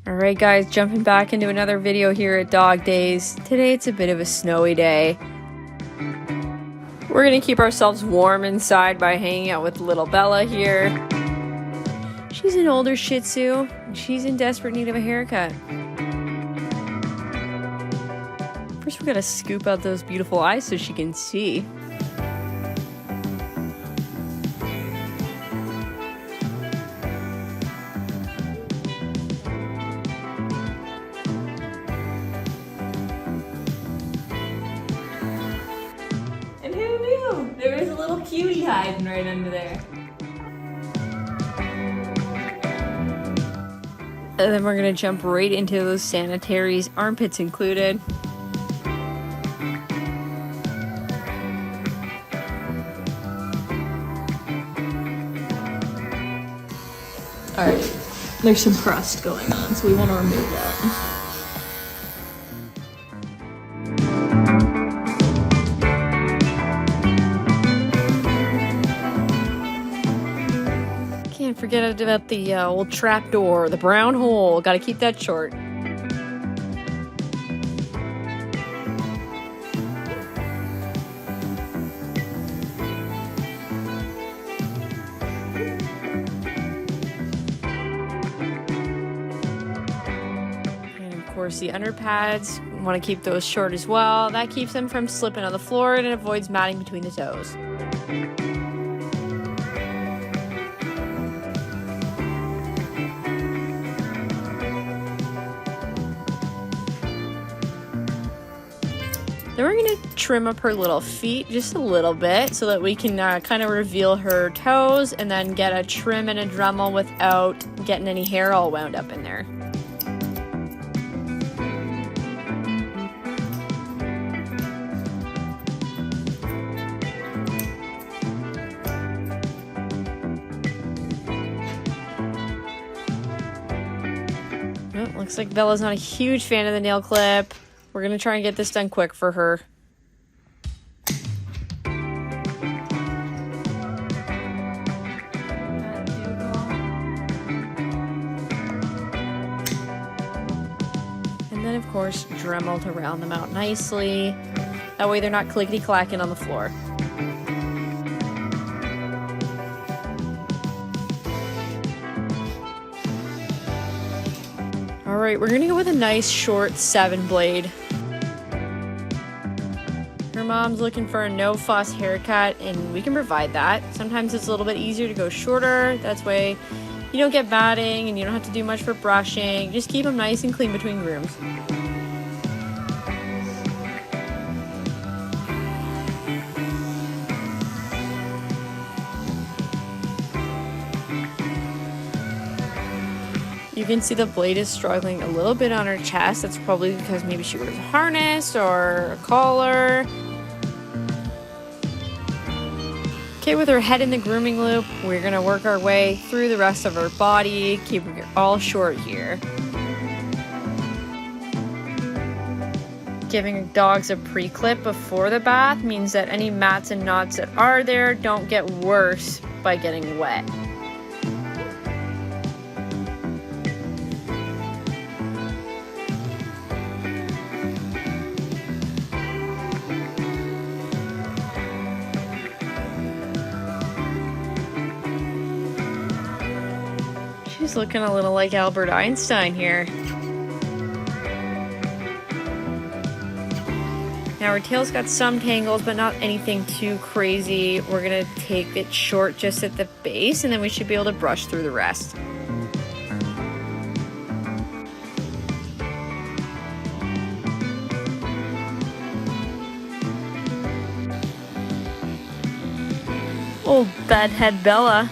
Alright guys, jumping back into another video here at Dog Days. Today it's a bit of a snowy day. We're going to keep ourselves warm inside by hanging out with little Bella here. She's an older Shih Tzu, and she's in desperate need of a haircut. First we gotta scoop out those beautiful eyes so she can see. And who knew? There was a little cutie hiding right under there. And then we're gonna jump right into those sanitaries, armpits included. Alright, there's some crust going on, so we want to remove that. Can't forget about the old trap door, the brown hole. Gotta keep that short. And of course the underpads, want to keep those short as well. That keeps them from slipping on the floor and it avoids matting between the toes. Then we're going to trim up her little feet just a little bit so that we can kind of reveal her toes and then get a trim and a Dremel without getting any hair all wound up in there. Oh, looks like Bella's not a huge fan of the nail clip. We're going to try and get this done quick for her. And then, of course, Dremel to round them out nicely. That way they're not clickety-clacking on the floor. Alright, we're going to go with a nice short 7 blade. Her mom's looking for a no-fuss haircut, and we can provide that. Sometimes it's a little bit easier to go shorter. That's way you don't get matting and you don't have to do much for brushing. Just keep them nice and clean between grooms. You can see the blade is struggling a little bit on her chest. That's probably because maybe she wears a harness or a collar. Okay, with her head in the grooming loop, we're going to work our way through the rest of her body, keeping it all short here. Giving dogs a pre-clip before the bath means that any mats and knots that are there don't get worse by getting wet. She's looking a little like Albert Einstein here. Now her tail's got some tangles, but not anything too crazy. We're gonna take it short just at the base, and then we should be able to brush through the rest. Old bedhead Bella.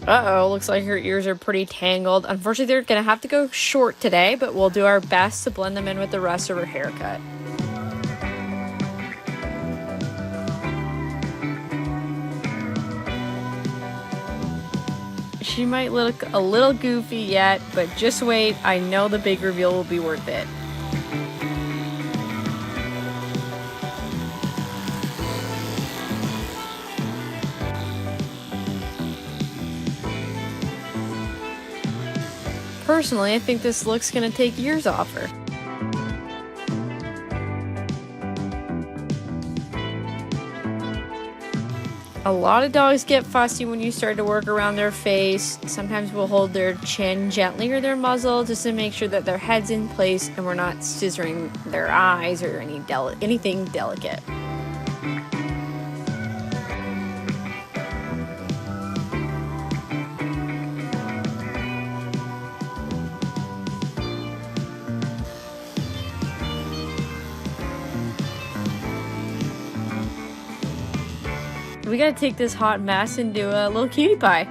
Uh-oh, looks like her ears are pretty tangled. Unfortunately, they're gonna have to go short today, but we'll do our best to blend them in with the rest of her haircut. She might look a little goofy yet, but just wait. I know the big reveal will be worth it. personally, I think this look's gonna take years off her. A lot of dogs get fussy when you start to work around their face. Sometimes we'll hold their chin gently or their muzzle just to make sure that their head's in place and we're not scissoring their eyes or anything delicate. We gotta take this hot mess and do a little cutie pie.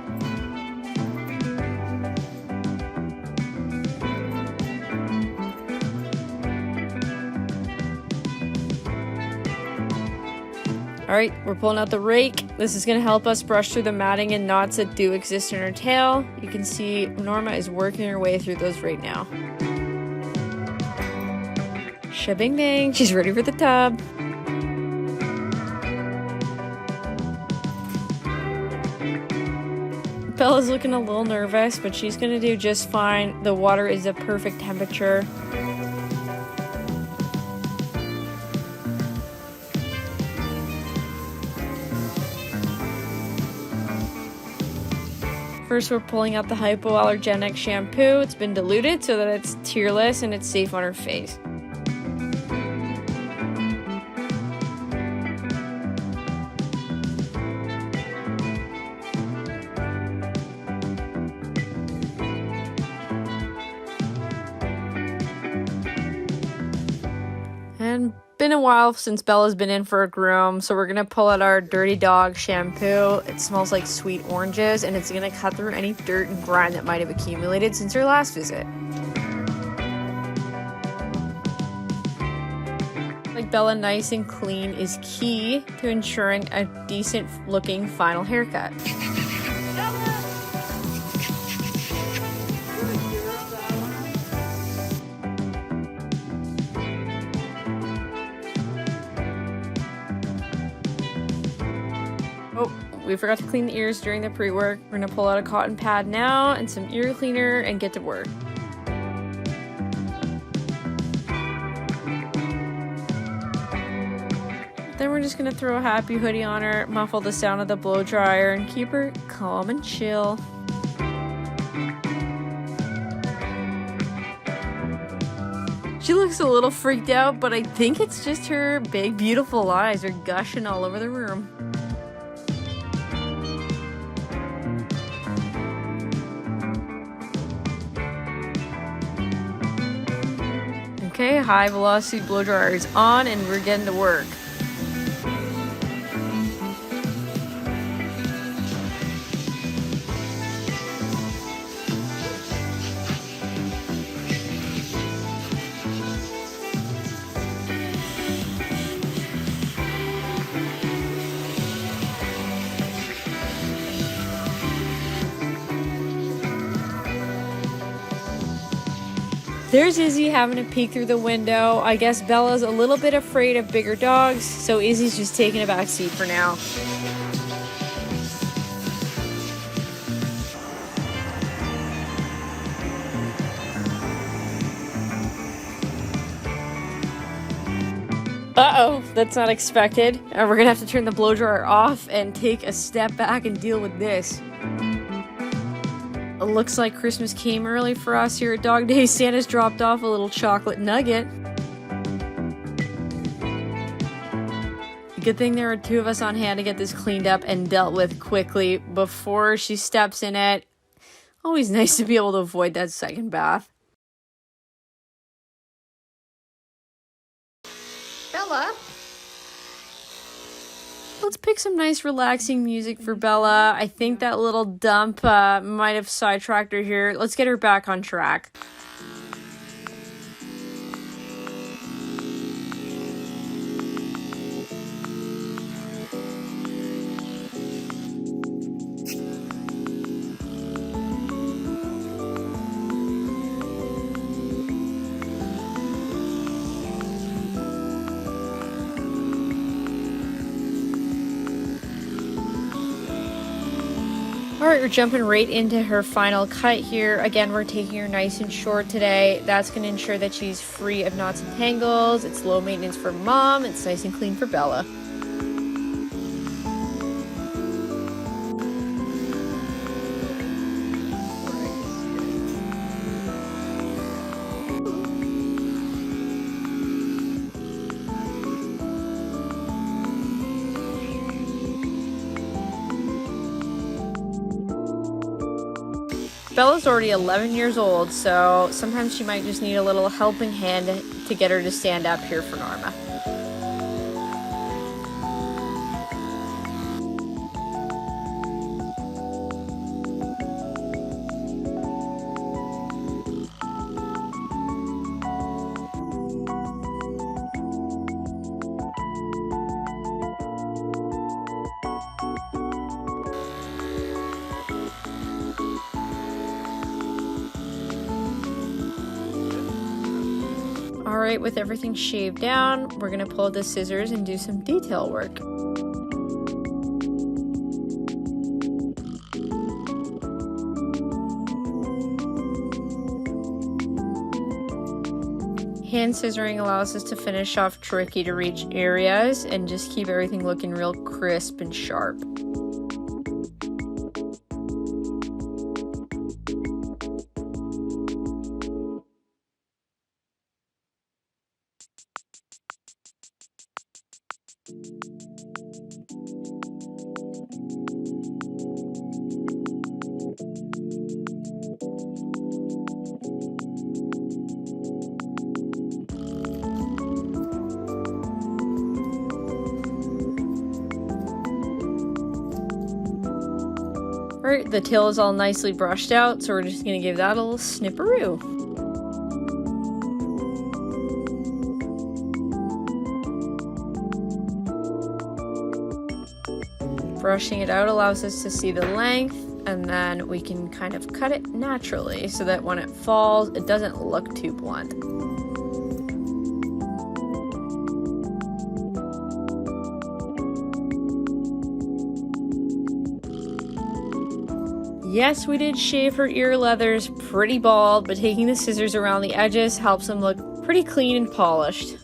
Alright, we're pulling out the rake. This is gonna help us brush through the matting and knots that do exist in her tail. You can see Norma is working her way through those right now. Shabing bang, she's ready for the tub. Bella's looking a little nervous, but she's gonna do just fine. The water is a perfect temperature. First, we're pulling out the hypoallergenic shampoo. It's been diluted so that it's tearless and it's safe on her face. And been a while since Bella's been in for a groom, so we're gonna pull out our dirty dog shampoo. It smells like sweet oranges and it's gonna cut through any dirt and grime that might have accumulated since her last visit. Like Bella nice and clean is key to ensuring a decent looking final haircut. Oh, we forgot to clean the ears during the pre-work. We're gonna pull out a cotton pad now and some ear cleaner and get to work. Then we're just gonna throw a happy hoodie on her, muffle the sound of the blow dryer, and keep her calm and chill. She looks a little freaked out, but I think it's just her big, beautiful eyes are gushing all over the room. Okay, high velocity blow dryer is on and we're getting to work. There's Izzy having a peek through the window. I guess Bella's a little bit afraid of bigger dogs, so Izzy's just taking a back seat for now. Uh-oh, that's not expected. We're gonna have to turn the blow dryer off and take a step back and deal with this. It looks like Christmas came early for us here at Dog Days. Santa's dropped off a little chocolate nugget. Good thing there are two of us on hand to get this cleaned up and dealt with quickly before she steps in it. Always nice to be able to avoid that second bath. Bella? Let's pick some nice relaxing music for Bella. I think that little dump might have sidetracked her here. Let's get her back on track. Alright, we're jumping right into her final cut here. Again, we're taking her nice and short today. That's going to ensure that she's free of knots and tangles. It's low maintenance for mom. It's nice and clean for Bella. Bella's already 11 years old, so sometimes she might just need a little helping hand to get her to stand up here for Norma. Alright, with everything shaved down, we're going to pull the scissors and do some detail work. Hand scissoring allows us to finish off tricky to reach areas and just keep everything looking real crisp and sharp. Alright, the tail is all nicely brushed out, so we're just going to give that a little snipperoo. Brushing it out allows us to see the length, and then we can kind of cut it naturally so that when it falls, it doesn't look too blunt. Yes, we did shave her ear leathers pretty bald, but taking the scissors around the edges helps them look pretty clean and polished.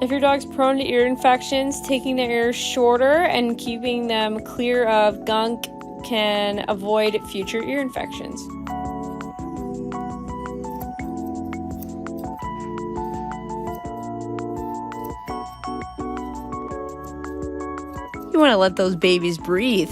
If your dog's prone to ear infections, taking their ears shorter and keeping them clear of gunk can avoid future ear infections. You want to let those babies breathe.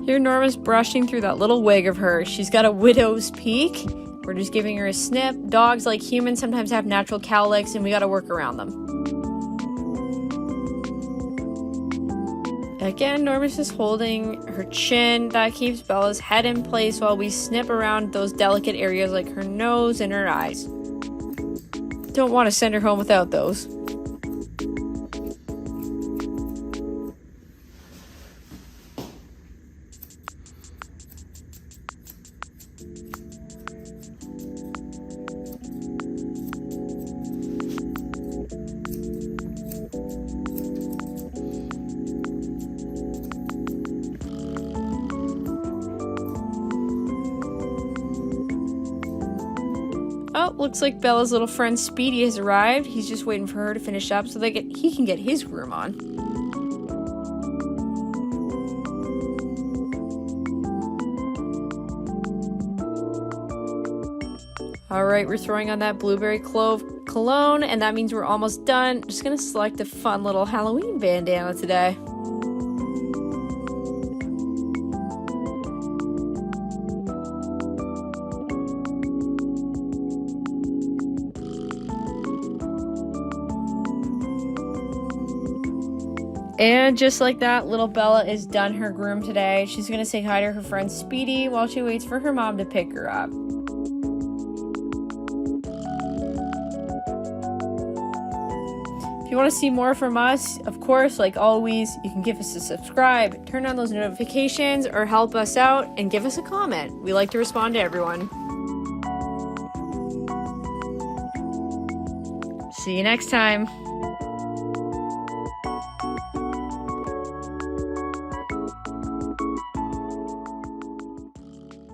Here Norma's brushing through that little wig of hers. She's got a widow's peak. We're just giving her a snip. Dogs, like humans, sometimes have natural cowlicks and we gotta work around them. Again, Norma's just holding her chin. That keeps Bella's head in place while we snip around those delicate areas like her nose and her eyes. Don't want to send her home without those. Oh, looks like Bella's little friend Speedy has arrived. He's just waiting for her to finish up so he can get his groom on. Alright, we're throwing on that blueberry clove cologne, and that means we're almost done. Just gonna select a fun little Halloween bandana today. And just like that, little Bella is done her groom today. She's going to say hi to her friend Speedy while she waits for her mom to pick her up. If you want to see more from us, of course, like always, you can give us a subscribe, turn on those notifications, or help us out and give us a comment. We like to respond to everyone. See you next time.